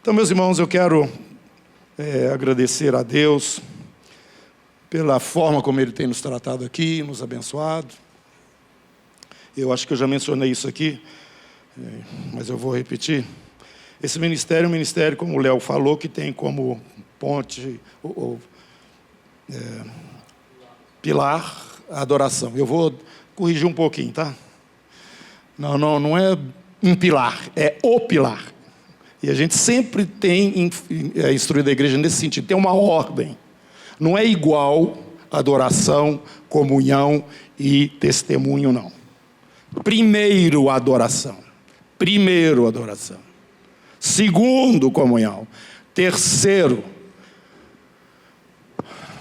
Então, meus irmãos, eu quero agradecer a Deus pela forma como Ele tem nos tratado aqui, nos abençoado. Eu acho que eu já mencionei isso aqui, mas eu vou repetir. Esse ministério é um ministério, como o Léo falou, que tem como ponte, pilar, a adoração. Eu vou corrigir um pouquinho, tá? Não é um pilar, é o pilar. E a gente sempre tem instruído a igreja nesse sentido. Tem uma ordem. Não é igual adoração, comunhão e testemunho, não. Primeiro, adoração. Primeiro, adoração. Segundo, comunhão. Terceiro,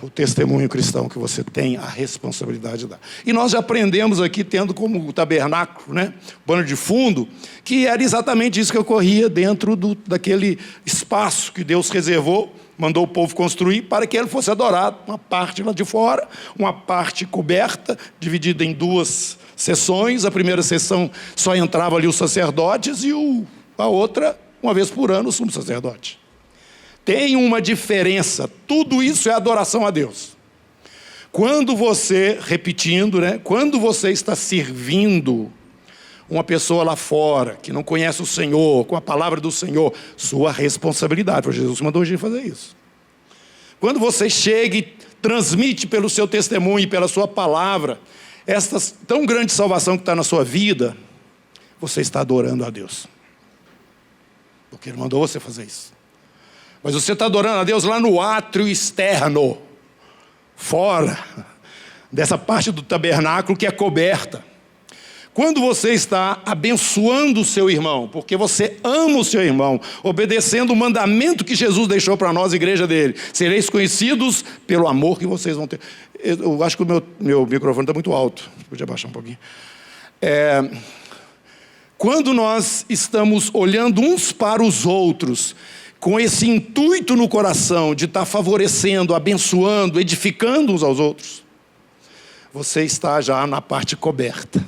o testemunho cristão que você tem a responsabilidade de dar. E nós já aprendemos aqui, tendo como tabernáculo, né, pano de fundo, que era exatamente isso que ocorria dentro daquele espaço que Deus reservou, mandou o povo construir para que ele fosse adorado. Uma parte lá de fora, uma parte coberta, dividida em duas sessões. A primeira sessão só entrava ali os sacerdotes e a outra, uma vez por ano, o sumo sacerdote. Tem uma diferença, tudo isso é adoração a Deus. Quando você, repetindo, né, quando você está servindo uma pessoa lá fora, que não conhece o Senhor, com a palavra do Senhor, sua responsabilidade, porque Jesus mandou a gente fazer isso. Quando você chega e transmite pelo seu testemunho e pela sua palavra, esta tão grande salvação que está na sua vida, você está adorando a Deus. Porque Ele mandou você fazer isso. Mas você está adorando a Deus lá no átrio externo, fora dessa parte do tabernáculo que é coberta. Quando você está abençoando o seu irmão, porque você ama o seu irmão, obedecendo o mandamento que Jesus deixou para nós, igreja dele, sereis conhecidos pelo amor que vocês vão ter. Eu acho que o meu microfone está muito alto, podia baixar um pouquinho. Quando nós estamos olhando uns para os outros, com esse intuito no coração de estar favorecendo, abençoando, edificando uns aos outros, você está já na parte coberta.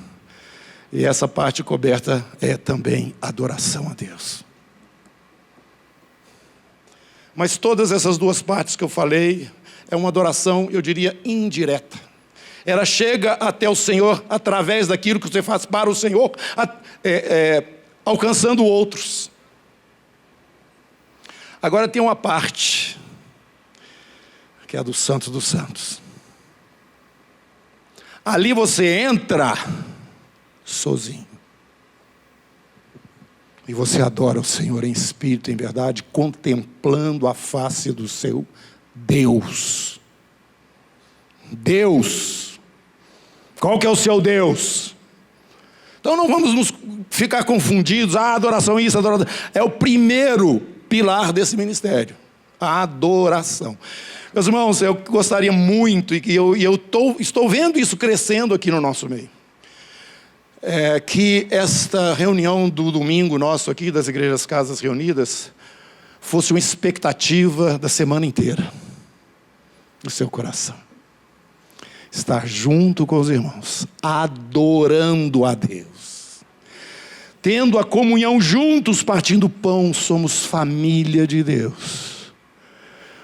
E essa parte coberta é também adoração a Deus. Mas todas essas duas partes que eu falei, é uma adoração, eu diria, indireta. Ela chega até o Senhor através daquilo que você faz para o Senhor, alcançando outros. Agora tem uma parte, que é a do Santo dos Santos. Ali você entra sozinho. E você adora o Senhor em espírito e em verdade, contemplando a face do seu Deus. Deus. Qual que é o seu Deus? Então não vamos nos ficar confundidos. Adoração isso, adoração. É o primeiro pilar desse ministério. A adoração. Meus irmãos, eu gostaria muito, e estou vendo isso crescendo aqui no nosso meio, que esta reunião do domingo nosso aqui, das Igrejas Casas Reunidas, fosse uma expectativa da semana inteira, no seu coração. Estar junto com os irmãos, adorando a Deus, tendo a comunhão juntos, partindo pão, somos família de Deus.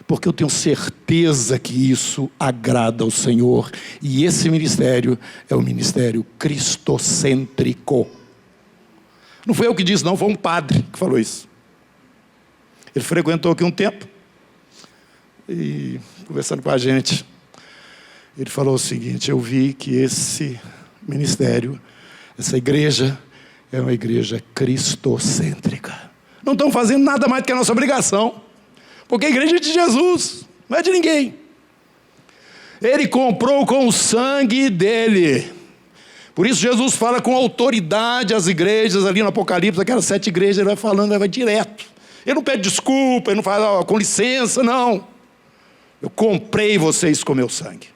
Porque eu tenho certeza que isso agrada ao Senhor. E esse ministério é o ministério cristocêntrico. Não foi eu que disse, não, foi um padre que falou isso. Ele frequentou aqui um tempo. E conversando com a gente, ele falou o seguinte: eu vi que esse ministério, essa igreja, é uma igreja cristocêntrica. Não estão fazendo nada mais do que a nossa obrigação. Porque a igreja é de Jesus, não é de ninguém. Ele comprou com o sangue dele. Por isso Jesus fala com autoridade às igrejas, ali no Apocalipse, aquelas 7 igrejas, ele vai falando, ele vai direto. Ele não pede desculpa, ele não fala, com licença, não. Eu comprei vocês com meu sangue.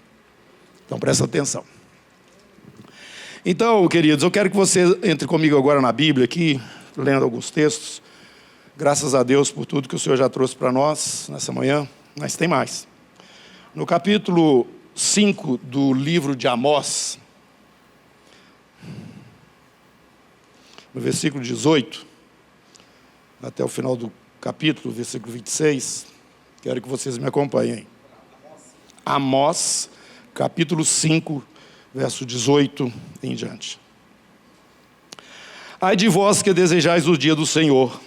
Então presta atenção. Então, queridos, eu quero que você entre comigo agora na Bíblia aqui, lendo alguns textos. Graças a Deus por tudo que o Senhor já trouxe para nós nessa manhã, mas tem mais. No capítulo 5 do livro de Amós, no versículo 18, até o final do capítulo, versículo 26. Quero que vocês me acompanhem. Amós, capítulo 5, verso 18 em diante. Ai de vós que desejais o dia do Senhor.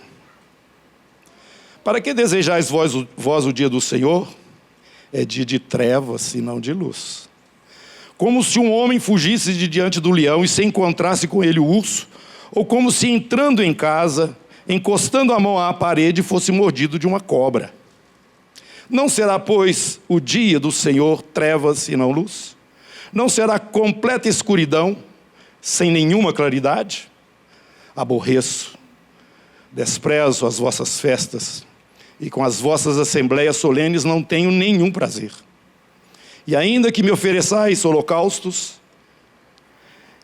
Para que desejais vós o dia do Senhor? É dia de trevas e não de luz. Como se um homem fugisse de diante do leão e se encontrasse com ele o urso, ou como se entrando em casa, encostando a mão à parede, fosse mordido de uma cobra. Não será, pois, o dia do Senhor trevas e não luz? Não será completa escuridão, sem nenhuma claridade? Aborreço, desprezo as vossas festas, e com as vossas assembleias solenes não tenho nenhum prazer. E ainda que me ofereçais holocaustos,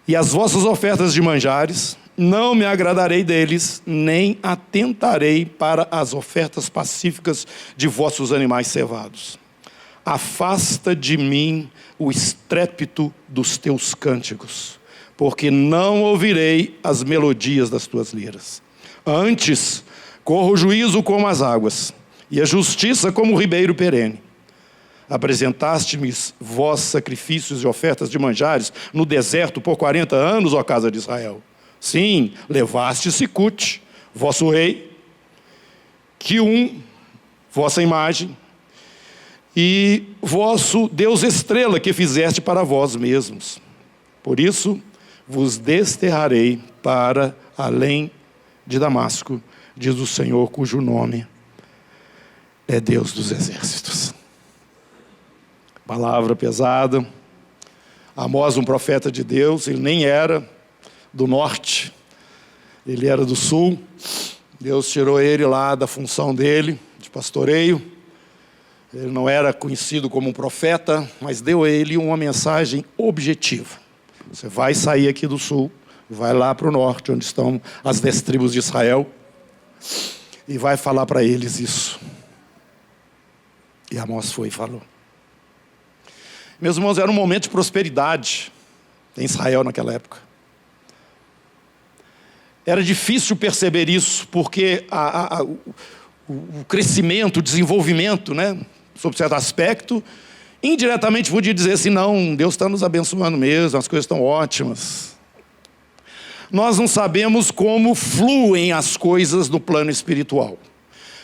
e as vossas ofertas de manjares, não me agradarei deles, nem atentarei para as ofertas pacíficas de vossos animais cevados. Afasta de mim o estrépito dos teus cânticos, porque não ouvirei as melodias das tuas liras. Antes, corra o juízo como as águas, e a justiça como o ribeiro perene. Apresentaste-me vós sacrifícios e ofertas de manjares no deserto por 40 anos, ó casa de Israel. Sim, levaste Sicute, vosso rei, Quium, vossa imagem, e vosso Deus estrela que fizeste para vós mesmos. Por isso vos desterrarei para além de Damasco, diz o Senhor, cujo nome é Deus dos exércitos. Palavra pesada. Amós, um profeta de Deus, ele nem era do norte, ele era do sul. Deus tirou ele lá da função dele, de pastoreio. Ele não era conhecido como um profeta, mas deu a ele uma mensagem objetiva. Você vai sair aqui do sul, vai lá para o norte, onde estão as 10 tribos de Israel, e vai falar para eles isso. E Amós foi e falou. Meus irmãos, era um momento de prosperidade em Israel naquela época. Era difícil perceber isso, porque o crescimento, o desenvolvimento, né, sob certo aspecto, indiretamente podia dizer assim, não, Deus está nos abençoando mesmo, as coisas estão ótimas. Nós não sabemos como fluem as coisas no plano espiritual.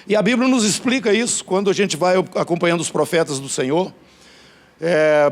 E a Bíblia nos explica isso, quando a gente vai acompanhando os profetas do Senhor.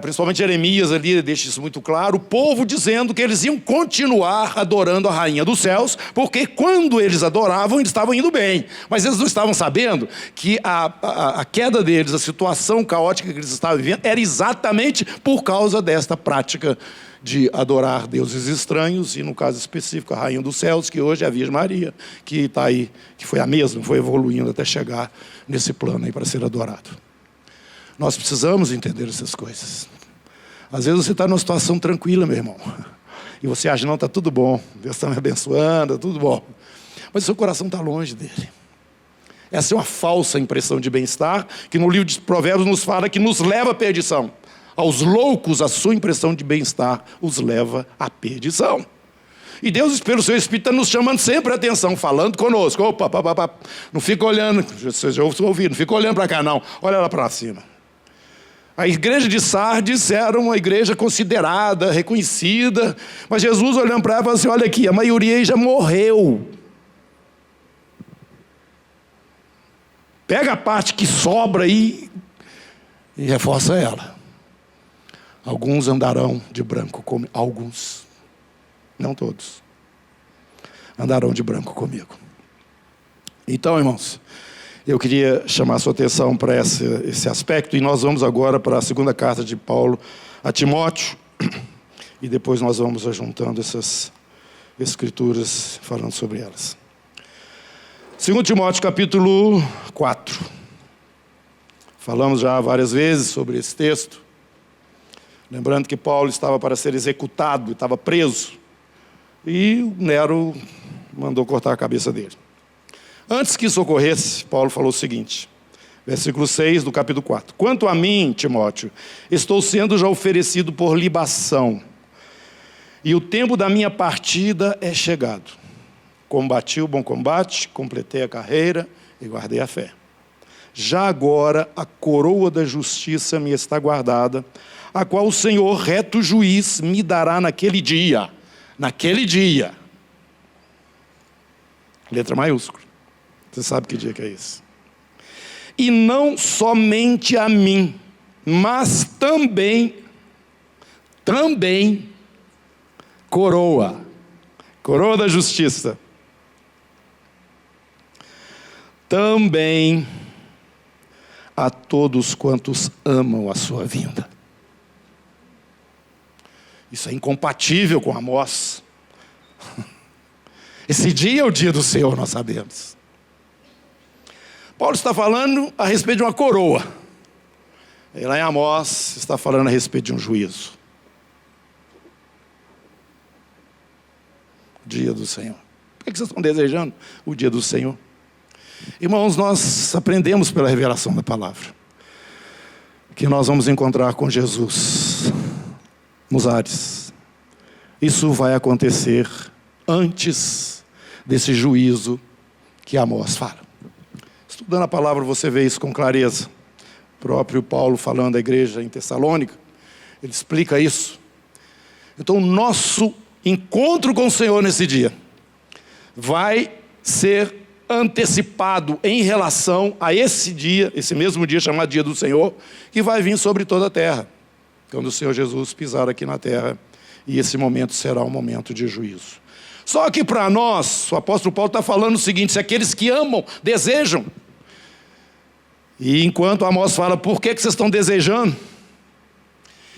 Principalmente Jeremias ali deixa isso muito claro, o povo dizendo que eles iam continuar adorando a rainha dos céus, porque quando eles adoravam, eles estavam indo bem, mas eles não estavam sabendo que a queda deles, a situação caótica que eles estavam vivendo, era exatamente por causa desta prática de adorar deuses estranhos, e no caso específico a rainha dos céus, que hoje é a Virgem Maria, que está aí, que foi a mesma, foi evoluindo até chegar nesse plano aí para ser adorado. Nós precisamos entender essas coisas. Às vezes você está numa situação tranquila, meu irmão, e você acha, não, está tudo bom, Deus está me abençoando, está tudo bom. Mas o seu coração está longe dele. Essa é uma falsa impressão de bem-estar, que no livro de Provérbios nos fala que nos leva à perdição. Aos loucos, a sua impressão de bem-estar os leva à perdição. E Deus, pelo seu Espírito, está nos chamando sempre a atenção, falando conosco. Opa, não fica olhando, vocês já ouviram, não fica olhando para cá não, olha lá para cima. A igreja de Sardes era uma igreja considerada, reconhecida, mas Jesus olhando para ela e falou assim, olha aqui, a maioria aí já morreu. Pega a parte que sobra aí e reforça ela. Alguns andarão de branco comigo. Alguns, não todos, andarão de branco comigo. Então, irmãos, eu queria chamar a sua atenção para esse aspecto, e nós vamos agora para a segunda carta de Paulo a Timóteo, e depois nós vamos ajuntando essas escrituras, falando sobre elas. 2 Timóteo capítulo 4. Falamos já várias vezes sobre esse texto. Lembrando que Paulo estava para ser executado, estava preso. E o Nero mandou cortar a cabeça dele. Antes que isso ocorresse, Paulo falou o seguinte, versículo 6 do capítulo 4. Quanto a mim, Timóteo, estou sendo já oferecido por libação, e o tempo da minha partida é chegado. Combati o bom combate, completei a carreira, e guardei a fé. Já agora a coroa da justiça me está guardada, a qual o Senhor, reto juiz, me dará naquele dia. Naquele dia. Letra maiúscula. Você sabe que dia que é esse. E não somente a mim, mas também coroa da justiça. Também a todos quantos amam a sua vinda. Isso é incompatível com Amós. Esse dia é o dia do Senhor, nós sabemos. Paulo está falando a respeito de uma coroa. E lá em Amós está falando a respeito de um juízo. O dia do Senhor. Por que vocês estão desejando o dia do Senhor? Irmãos, nós aprendemos pela revelação da palavra que nós vamos encontrar com Jesus nos ares. Isso vai acontecer antes desse juízo que Amós fala. Estudando a palavra você vê isso com clareza. O próprio Paulo falando à igreja em Tessalônica, ele explica isso. Então o nosso encontro com o Senhor nesse dia vai ser antecipado em relação a esse dia, esse mesmo dia chamado dia do Senhor, que vai vir sobre toda a terra, quando o Senhor Jesus pisar aqui na terra, e esse momento será um momento de juízo. Só que para nós, o apóstolo Paulo está falando o seguinte: se aqueles que amam, desejam, e enquanto Amós fala, por que vocês estão desejando?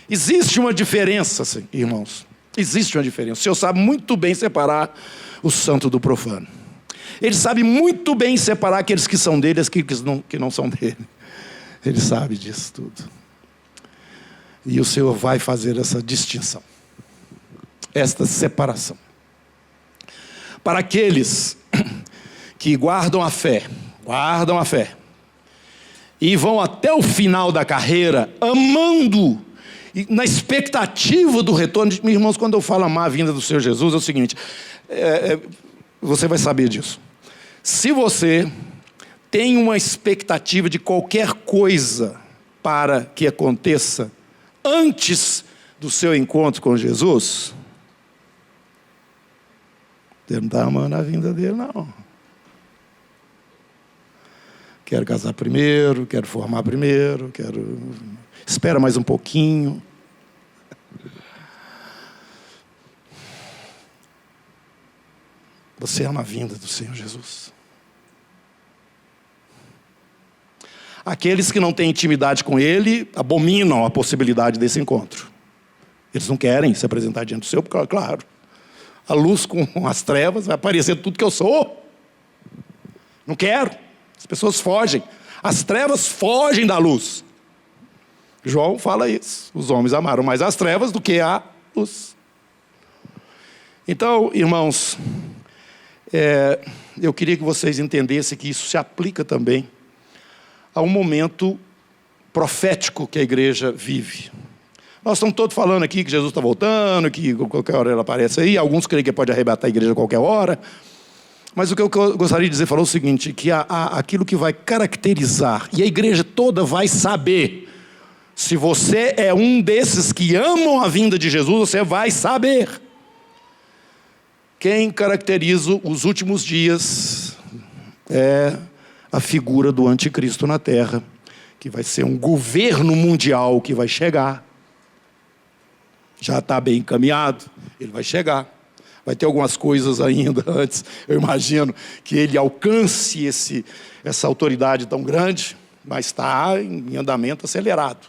Existe uma diferença, irmãos, existe uma diferença. O Senhor sabe muito bem separar o santo do profano. Ele sabe muito bem separar aqueles que são dele e aqueles que não são dele. Ele sabe disso tudo. E o Senhor vai fazer essa distinção, esta separação. Para aqueles que guardam a fé, e vão até o final da carreira, amando, e na expectativa do retorno. Meus irmãos, quando eu falo amar a vinda do Senhor Jesus, é o seguinte, você vai saber disso. Se você tem uma expectativa de qualquer coisa para que aconteça antes do seu encontro com Jesus, você não está amando a vinda dele, não. Quero casar primeiro, quero formar primeiro, espera mais um pouquinho. Você ama a vinda do Senhor Jesus. Aqueles que não têm intimidade com Ele abominam a possibilidade desse encontro. Eles não querem se apresentar diante do Senhor, porque, claro, a luz com as trevas vai aparecer tudo que eu sou. Não quero. As pessoas fogem. As trevas fogem da luz. João fala isso. Os homens amaram mais as trevas do que a luz. Então, irmãos, eu queria que vocês entendessem que isso se aplica também a um momento profético que a igreja vive. Nós estamos todos falando aqui que Jesus está voltando, que qualquer hora ele aparece aí. Alguns creem que pode arrebatar a igreja a qualquer hora. Mas o que eu gostaria de dizer, falou o seguinte, que aquilo que vai caracterizar, e a igreja toda vai saber, se você é um desses que amam a vinda de Jesus, você vai saber. Quem caracteriza os últimos dias é a figura do anticristo na terra, que vai ser um governo mundial que vai chegar. Já está bem encaminhado, ele vai chegar. Vai ter algumas coisas ainda antes, eu imagino, que ele alcance essa autoridade tão grande, mas está em andamento acelerado.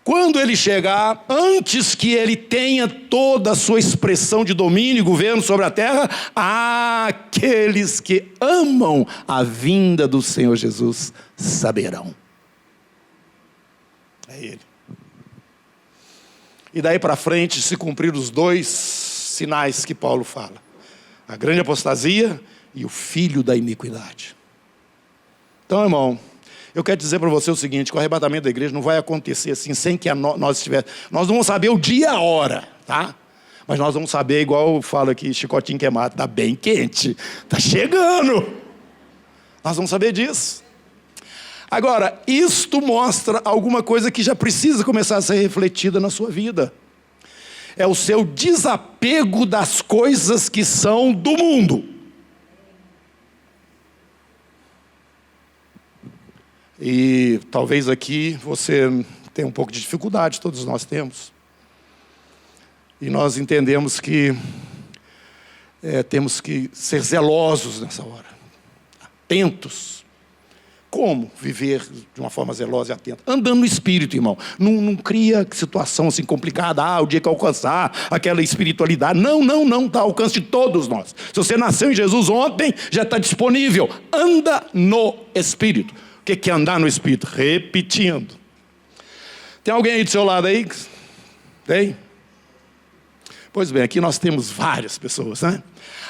Quando ele chegar, antes que ele tenha toda a sua expressão de domínio e governo sobre a terra, aqueles que amam a vinda do Senhor Jesus saberão. É ele. E daí para frente se cumprir os dois sinais que Paulo fala: a grande apostasia e o filho da iniquidade. Então, irmão, eu quero dizer para você o seguinte, que o arrebatamento da igreja não vai acontecer assim, sem que nós estivéssemos. Nós não vamos saber o dia e a hora, tá? Mas nós vamos saber, igual eu falo aqui, chicotinho queimado, está bem quente, está chegando. Nós vamos saber disso. Agora, isto mostra alguma coisa que já precisa começar a ser refletida na sua vida. É o seu desapego das coisas que são do mundo. E talvez aqui você tenha um pouco de dificuldade, todos nós temos. E nós entendemos que temos que ser zelosos nessa hora, atentos. Como viver de uma forma zelosa e atenta? Andando no Espírito, irmão. Não cria situação assim complicada. O dia que alcançar aquela espiritualidade. Não está ao alcance de todos nós. Se você nasceu em Jesus ontem, já está disponível. Anda no Espírito. O que é andar no Espírito? Repetindo. Tem alguém aí do seu lado aí? Tem? Pois bem, aqui nós temos várias pessoas, né?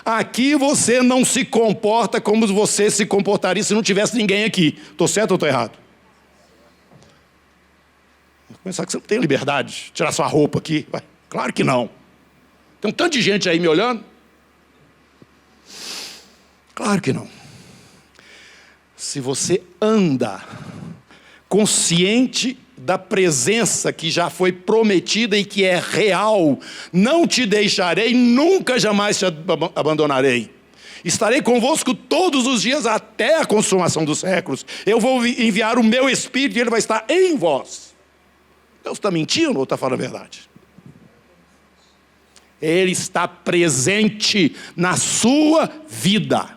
Aqui você não se comporta como você se comportaria se não tivesse ninguém aqui. Estou certo ou estou errado? Vou pensar que você não tem liberdade de tirar sua roupa aqui. Vai. Claro que não. Tem um tanto de gente aí me olhando. Claro que não. Se você anda consciente da presença que já foi prometida e que é real, não te deixarei, nunca jamais te abandonarei. Estarei convosco todos os dias até a consumação dos séculos. Eu vou enviar o meu Espírito e ele vai estar em vós. Deus está mentindo ou está falando a verdade? Ele está presente na sua vida.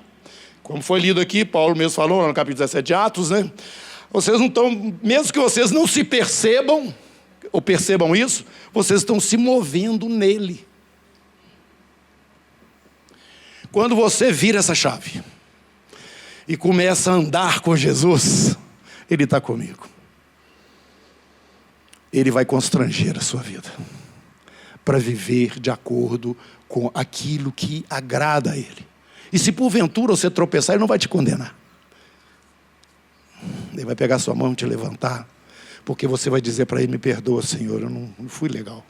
Como foi lido aqui, Paulo mesmo falou no capítulo 17 de Atos, né? Vocês não estão, mesmo que vocês não se percebam, ou percebam isso, vocês estão se movendo nele. Quando você vira essa chave e começa a andar com Jesus, Ele está comigo. Ele vai constranger a sua vida para viver de acordo com aquilo que agrada a Ele. E se porventura você tropeçar, Ele não vai te condenar. Ele vai pegar sua mão e te levantar, porque você vai dizer para Ele: me perdoa, Senhor, eu não fui legal.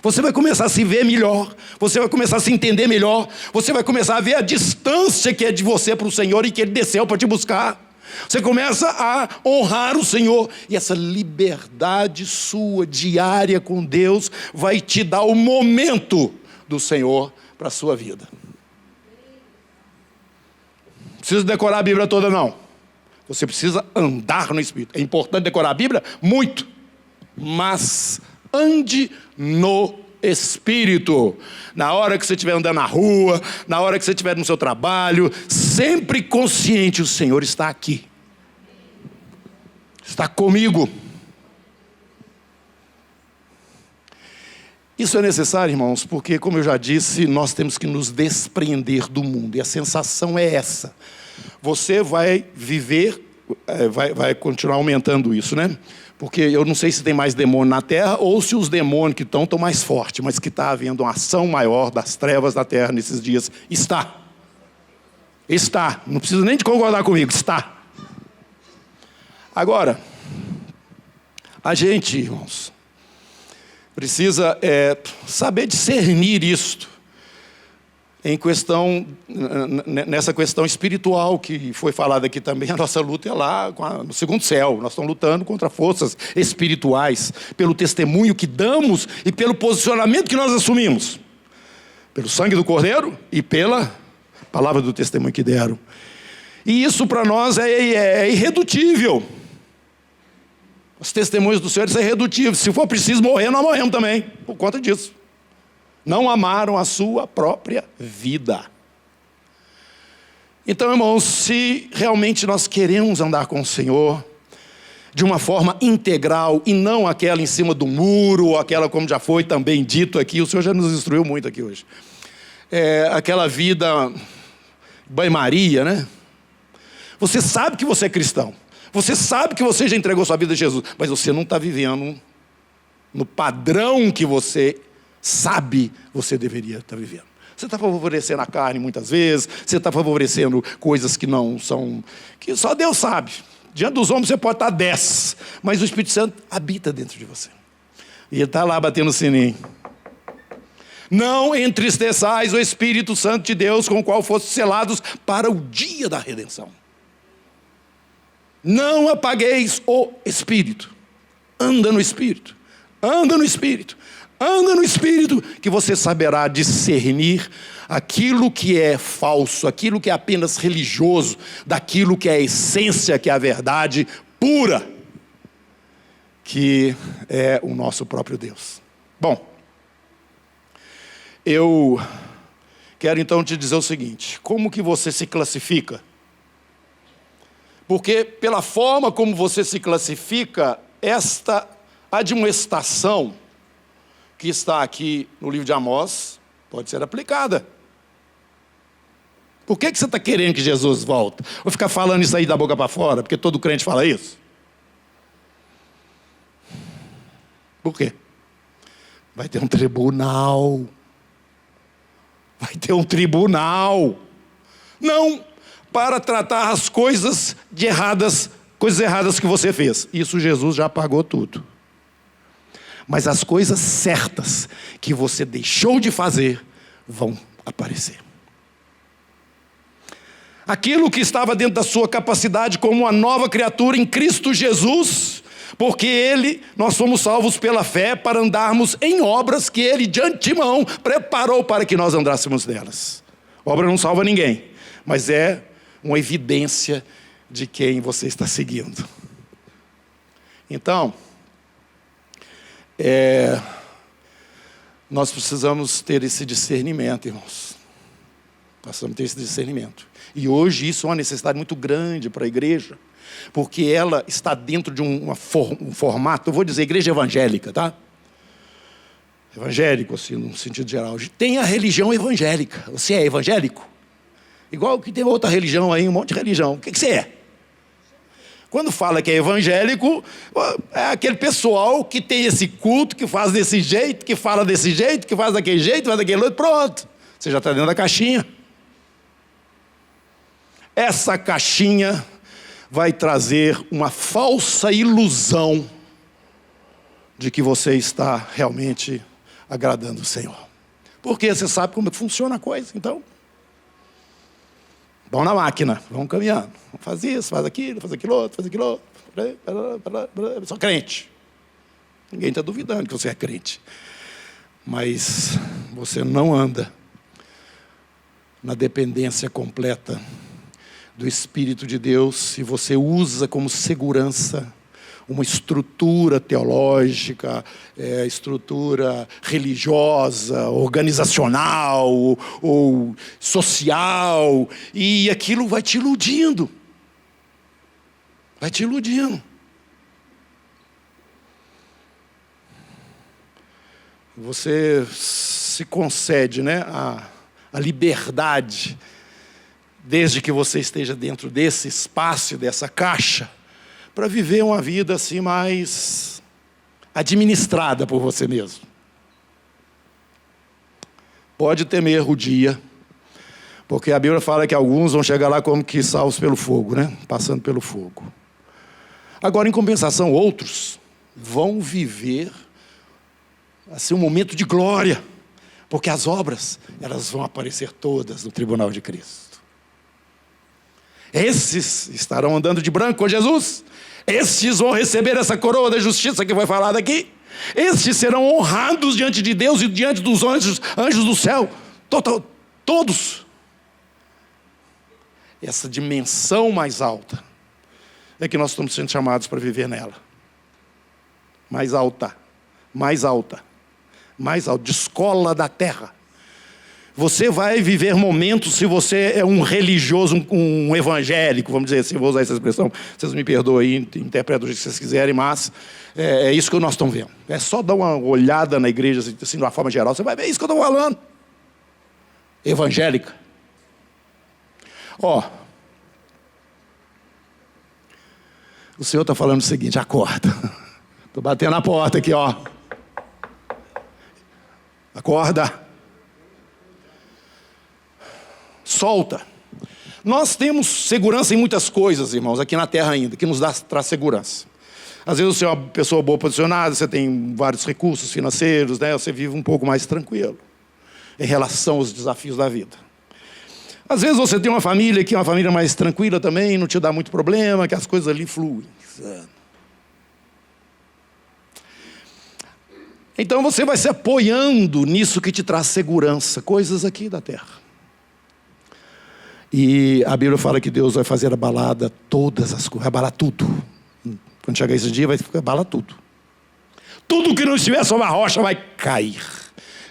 Você vai começar a se ver melhor, você vai começar a se entender melhor, você vai começar a ver a distância que é de você para o Senhor e que Ele desceu para te buscar. Você começa a honrar o Senhor, e essa liberdade sua diária com Deus vai te dar o momento do Senhor para a sua vida. Não precisa decorar a Bíblia toda, não. Você precisa andar no Espírito. É importante decorar a Bíblia? Muito. Mas ande no Espírito. Na hora que você estiver andando na rua, na hora que você estiver no seu trabalho, sempre consciente, o Senhor está aqui. Está comigo. Isso é necessário, irmãos, porque, como eu já disse, nós temos que nos desprender do mundo. E a sensação é essa. Você vai viver, vai continuar aumentando isso, né? Porque eu não sei se tem mais demônio na terra ou se os demônios que estão mais fortes, mas que está havendo uma ação maior das trevas da terra nesses dias. Está. Não precisa nem de concordar comigo, está. Agora, a gente, irmãos, precisa saber discernir isto. Nessa questão espiritual que foi falada aqui também, a nossa luta é lá no segundo céu. Nós estamos lutando contra forças espirituais, pelo testemunho que damos e pelo posicionamento que nós assumimos. Pelo sangue do Cordeiro e pela palavra do testemunho que deram. E isso para nós é irredutível. Os testemunhos do Senhor são irredutíveis. Se for preciso morrer, nós morremos também, por conta disso. Não amaram a sua própria vida. Então, irmãos, se realmente nós queremos andar com o Senhor de uma forma integral e não aquela em cima do muro, ou aquela, como já foi também dito aqui, o Senhor já nos instruiu muito aqui hoje, aquela vida banho-maria, né? Você sabe que você é cristão, você sabe que você já entregou sua vida a Jesus, mas você não está vivendo no padrão que você sabe você deveria estar vivendo. Você está favorecendo a carne muitas vezes, você está favorecendo coisas que não são, que só Deus sabe. Diante dos homens você pode estar 10, mas o Espírito Santo habita dentro de você. E Ele está lá batendo o sininho. Não entristeçais o Espírito Santo de Deus, com o qual fostes selados para o dia da redenção. Não apagueis o Espírito. Anda no Espírito. Anda no Espírito. Anda no Espírito, que você saberá discernir aquilo que é falso, aquilo que é apenas religioso, daquilo que é a essência, que é a verdade pura, que é o nosso próprio Deus. Bom, eu quero então te dizer o seguinte: como que você se classifica? Porque pela forma como você se classifica, esta admoestação que está aqui no livro de Amós pode ser aplicada. Por que você está querendo que Jesus volte? Vou ficar falando isso aí da boca para fora, porque todo crente fala isso? Por quê? Vai ter um tribunal. Vai ter um tribunal. Não para tratar as coisas erradas que você fez. Isso Jesus já pagou tudo. Mas as coisas certas que você deixou de fazer vão aparecer. Aquilo que estava dentro da sua capacidade como uma nova criatura em Cristo Jesus, porque nós somos salvos pela fé para andarmos em obras que Ele de antemão preparou para que nós andássemos nelas. Obra não salva ninguém, mas é uma evidência de quem você está seguindo. Então, nós precisamos ter esse discernimento, irmãos. Precisamos ter esse discernimento. E hoje isso é uma necessidade muito grande para a igreja, porque ela está dentro de um formato, eu vou dizer igreja evangélica, tá? Evangélico, assim, no sentido geral. Tem a religião evangélica. Você é evangélico? Igual que tem outra religião aí, um monte de religião. O que você é? Quando fala que é evangélico, é aquele pessoal que tem esse culto, que faz desse jeito, que fala desse jeito, que faz daquele jeito, faz daquele outro, pronto. Você já está dentro da caixinha. Essa caixinha vai trazer uma falsa ilusão de que você está realmente agradando o Senhor. Porque você sabe como funciona a coisa, então. Vamos na máquina, vamos caminhando. Faz isso, faz aquilo outro, faz aquilo outro. Eu sou crente. Ninguém está duvidando que você é crente. Mas você não anda na dependência completa do Espírito de Deus se você usa como segurança uma estrutura teológica, estrutura religiosa, organizacional ou social, e aquilo vai te iludindo. Vai te iludindo. Você se concede, né, a liberdade, desde que você esteja dentro desse espaço, dessa caixa, para viver uma vida assim mais administrada por você mesmo. Pode temer o dia, porque a Bíblia fala que alguns vão chegar lá como que salvos pelo fogo, né? Passando pelo fogo. Agora, em compensação, outros vão viver assim um momento de glória, porque as obras, elas vão aparecer todas no tribunal de Cristo. Esses estarão andando de branco com Jesus. Estes vão receber essa coroa da justiça que foi falada aqui. Estes serão honrados diante de Deus e diante dos anjos do céu. Todos. Essa dimensão mais alta é que nós estamos sendo chamados para viver nela. Mais alta. Mais alta. Mais alta. Descola da terra. Você vai viver momentos, se você é um religioso, um evangélico, vamos dizer assim, vou usar essa expressão, vocês me perdoem, interpretam do jeito que vocês quiserem, mas é isso que nós estamos vendo. É só dar uma olhada na igreja, assim, de uma forma geral, você vai ver isso que eu estou falando. Evangélica. O Senhor está falando o seguinte: acorda. Estou batendo na porta aqui, Acorda. Solta. Nós temos segurança em muitas coisas, irmãos, aqui na terra ainda, que nos traz segurança. Às vezes você é uma pessoa boa posicionada, você tem vários recursos financeiros, né? Você vive um pouco mais tranquilo em relação aos desafios da vida. Às vezes você tem uma família que é uma família mais tranquila também, não te dá muito problema, que as coisas ali fluem. Então você vai se apoiando nisso que te traz segurança, coisas aqui da terra. E a Bíblia fala que Deus vai fazer abalada todas as coisas, vai abalar tudo. Quando chegar esse dia, vai abalar tudo. Tudo que não estiver sobre a rocha vai cair.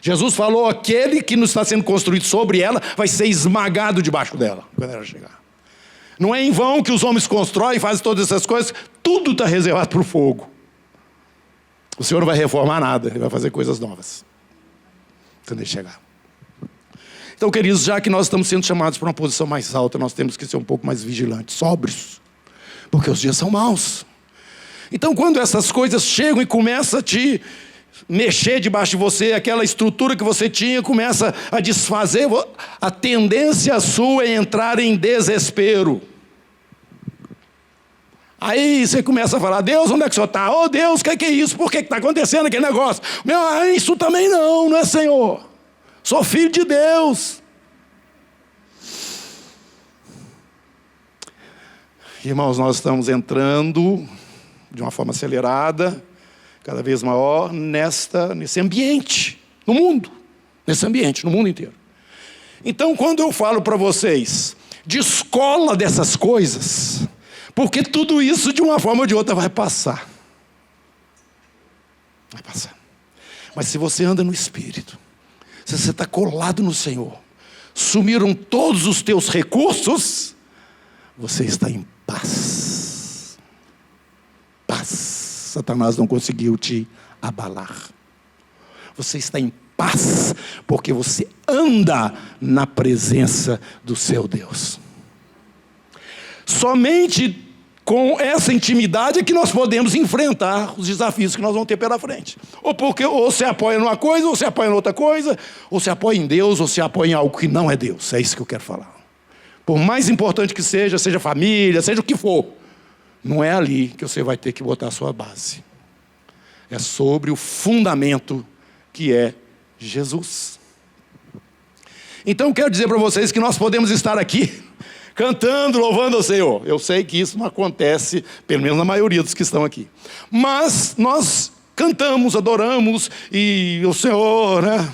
Jesus falou, aquele que não está sendo construído sobre ela, vai ser esmagado debaixo dela, quando ela chegar. Não é em vão que os homens constroem, fazem todas essas coisas, tudo está reservado para o fogo. O Senhor não vai reformar nada, Ele vai fazer coisas novas, quando Ele chegar. Então, queridos, já que nós estamos sendo chamados para uma posição mais alta, nós temos que ser um pouco mais vigilantes, sóbrios, porque os dias são maus. Então, quando essas coisas chegam e começam a te mexer debaixo de você, aquela estrutura que você tinha começa a desfazer, a tendência sua é entrar em desespero. Aí você começa a falar, Deus, onde é que o Senhor está? Oh Deus, o que é isso? Por que está acontecendo aquele negócio? Isso também não é Senhor. Sou filho de Deus. Irmãos, nós estamos entrando de uma forma acelerada, cada vez maior, nesse ambiente, no mundo. Nesse ambiente, no mundo inteiro. Então, quando eu falo para vocês, descola dessas coisas, porque tudo isso, de uma forma ou de outra, vai passar. Vai passar. Mas se você anda no Espírito, se você está colado no Senhor, sumiram todos os teus recursos, você está em paz. Paz. Satanás não conseguiu te abalar. Você está em paz, porque você anda na presença do seu Deus. Somente com essa intimidade é que nós podemos enfrentar os desafios que nós vamos ter pela frente. Ou se apoia numa coisa, ou se apoia em outra coisa, ou se apoia em Deus, ou se apoia em algo que não é Deus. É isso que eu quero falar. Por mais importante que seja família, seja o que for, não é ali que você vai ter que botar a sua base. É sobre o fundamento que é Jesus. Então eu quero dizer para vocês que nós podemos estar aqui cantando, louvando ao Senhor. Eu sei que isso não acontece, pelo menos na maioria dos que estão aqui. Mas nós cantamos, adoramos, e o Senhor, né?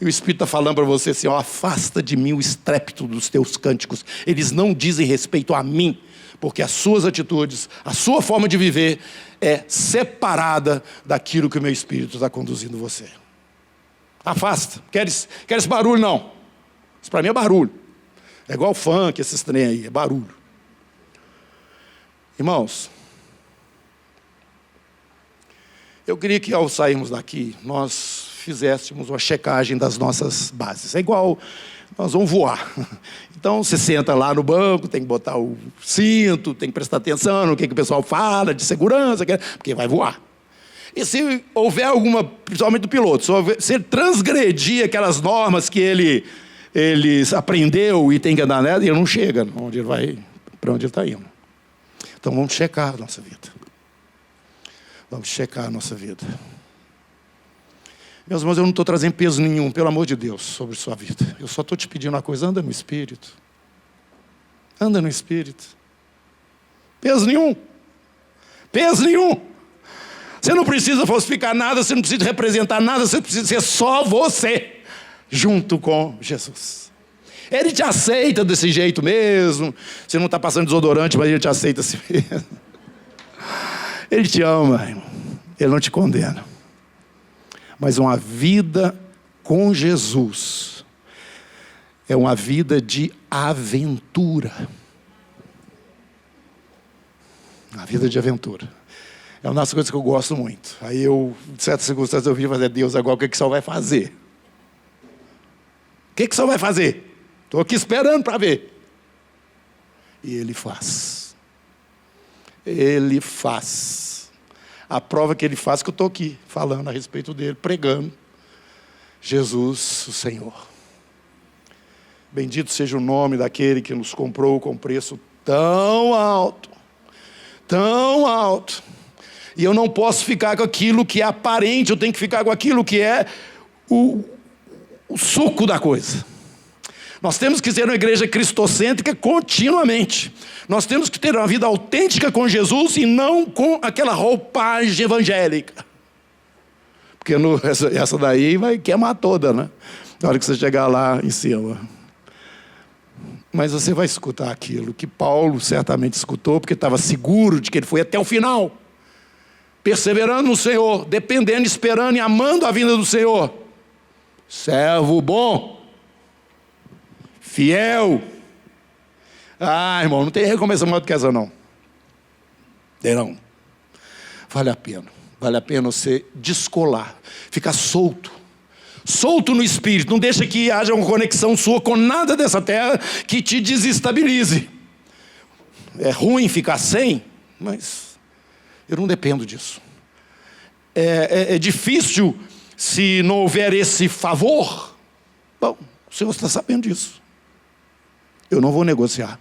E o Espírito está falando para você assim, ó, afasta de mim o estrépito dos teus cânticos. Eles não dizem respeito a mim, porque as suas atitudes, a sua forma de viver é separada daquilo que o meu Espírito está conduzindo você. Afasta. Queres barulho? Não. Isso para mim é barulho. É igual funk, esses trem aí, é barulho. Irmãos, eu queria que ao sairmos daqui, nós fizéssemos uma checagem das nossas bases. É igual, nós vamos voar. Então você senta lá no banco, tem que botar o cinto, tem que prestar atenção no que o pessoal fala, de segurança, porque vai voar. E se houver alguma, principalmente do piloto, se ele transgredir aquelas normas que ele aprendeu e tem que andar nela, ele não chega onde ele vai, para onde ele está indo. Então vamos checar a nossa vida. Vamos checar a nossa vida. Meus irmãos, eu não estou trazendo peso nenhum, pelo amor de Deus, sobre sua vida. Eu só estou te pedindo uma coisa, anda no Espírito. Anda no Espírito. Peso nenhum. Peso nenhum. Você não precisa falsificar nada, você não precisa representar nada, você precisa ser só você, junto com Jesus. Ele te aceita desse jeito mesmo. Você não está passando desodorante, mas Ele te aceita assim mesmo. Ele te ama, irmão. Ele não te condena. Mas uma vida com Jesus é uma vida de aventura. Uma vida de aventura. É uma das coisas que eu gosto muito. Aí eu, em certas circunstâncias, eu vim fazer, Deus, agora o que o Senhor vai fazer? O que o Senhor vai fazer? Estou aqui esperando para ver. E Ele faz. Ele faz. A prova que Ele faz é que eu estou aqui, falando a respeito dEle, pregando. Jesus, o Senhor. Bendito seja o nome daquele que nos comprou com preço tão alto. Tão alto. E eu não posso ficar com aquilo que é aparente, eu tenho que ficar com aquilo que é o suco da coisa. Nós temos que ser uma igreja cristocêntrica continuamente. Nós temos que ter uma vida autêntica com Jesus e não com aquela roupagem evangélica. Porque essa daí vai queimar toda, né? Na hora que você chegar lá em cima. Mas você vai escutar aquilo que Paulo certamente escutou, porque estava seguro de que ele foi até o final. Perseverando no Senhor, dependendo, esperando e amando a vinda do Senhor. Servo bom, fiel. Ah, irmão, não tem recompensa maior do que essa, não. Tem não. Vale a pena. Vale a pena você descolar, ficar solto. Solto no espírito. Não deixa que haja uma conexão sua com nada dessa terra que te desestabilize. É ruim ficar sem, mas eu não dependo disso. É difícil se não houver esse favor. Bom, o Senhor está sabendo disso. Eu não vou negociar.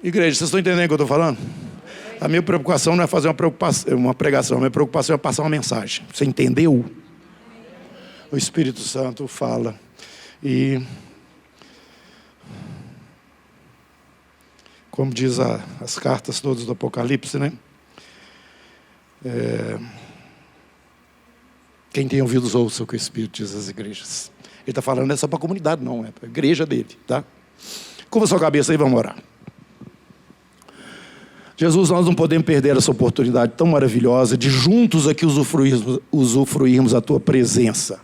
Igreja, vocês estão entendendo o que eu estou falando? A minha preocupação não é fazer uma pregação. A minha preocupação é passar uma mensagem. Você entendeu? O Espírito Santo fala. E como diz as cartas todas do Apocalipse, né? Quem tem ouvidos ouça o que o Espírito diz às igrejas. Ele está falando, não é só para a comunidade, não. É para a igreja dele, tá? Curva sua cabeça aí, vamos orar. Jesus, nós não podemos perder essa oportunidade tão maravilhosa de juntos aqui usufruirmos a Tua presença.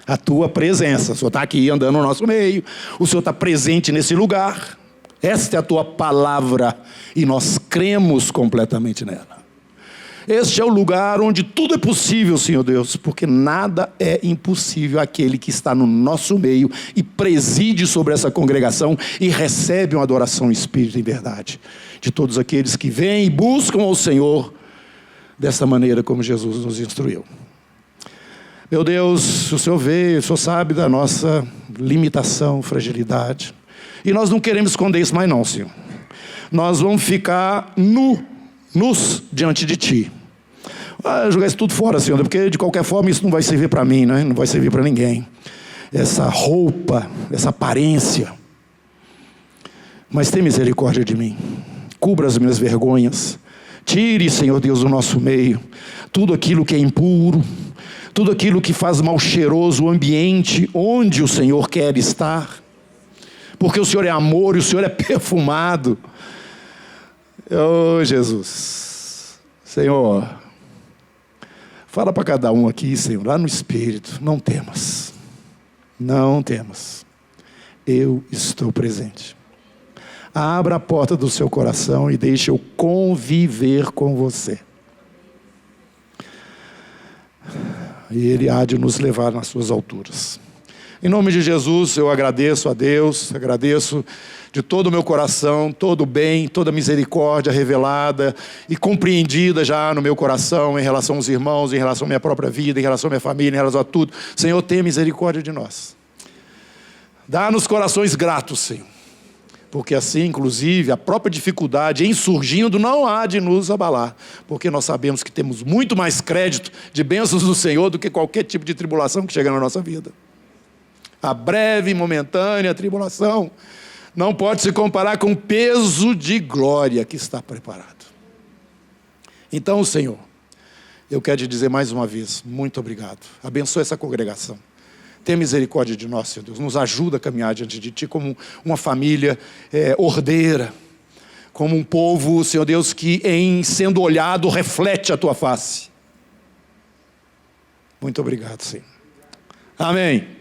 A Tua presença. O Senhor está aqui andando no nosso meio. O Senhor está presente nesse lugar. Esta é a Tua palavra. E nós cremos completamente nela. Este é o lugar onde tudo é possível, Senhor Deus, porque nada é impossível àquele que está no nosso meio e preside sobre essa congregação e recebe uma adoração em espírito e em verdade. De todos aqueles que vêm e buscam ao Senhor dessa maneira como Jesus nos instruiu. Meu Deus, o Senhor veio, o Senhor sabe da nossa limitação, fragilidade. E nós não queremos esconder isso mais não, Senhor. Nós vamos ficar nus diante de Ti. Jogar isso tudo fora, Senhor, porque de qualquer forma isso não vai servir para mim, né? Não vai servir para ninguém. Essa roupa, essa aparência. Mas tem misericórdia de mim. Cubra as minhas vergonhas. Tire, Senhor Deus, do nosso meio tudo aquilo que é impuro, tudo aquilo que faz mal cheiroso o ambiente onde o Senhor quer estar. Porque o Senhor é amor e o Senhor é perfumado. Oh, Jesus. Senhor, fala para cada um aqui, Senhor, lá no Espírito. Não temas. Não temas. Eu estou presente. Abra a porta do seu coração e deixe eu conviver com você. E Ele há de nos levar nas suas alturas. Em nome de Jesus, eu agradeço a Deus, agradeço de todo o meu coração, todo o bem, toda a misericórdia revelada e compreendida já no meu coração em relação aos irmãos, em relação à minha própria vida, em relação à minha família, em relação a tudo. Senhor, tenha misericórdia de nós. Dá-nos corações gratos, Senhor. Porque assim, inclusive, a própria dificuldade em surgindo não há de nos abalar. Porque nós sabemos que temos muito mais crédito de bênçãos do Senhor do que qualquer tipo de tribulação que chega na nossa vida. A breve e momentânea tribulação não pode se comparar com o peso de glória que está preparado. Então, Senhor, eu quero te dizer mais uma vez, muito obrigado. Abençoa essa congregação. Tenha misericórdia de nós, Senhor Deus. Nos ajuda a caminhar diante de Ti como uma família ordeira. Como um povo, Senhor Deus, que em sendo olhado reflete a Tua face. Muito obrigado, Senhor. Amém.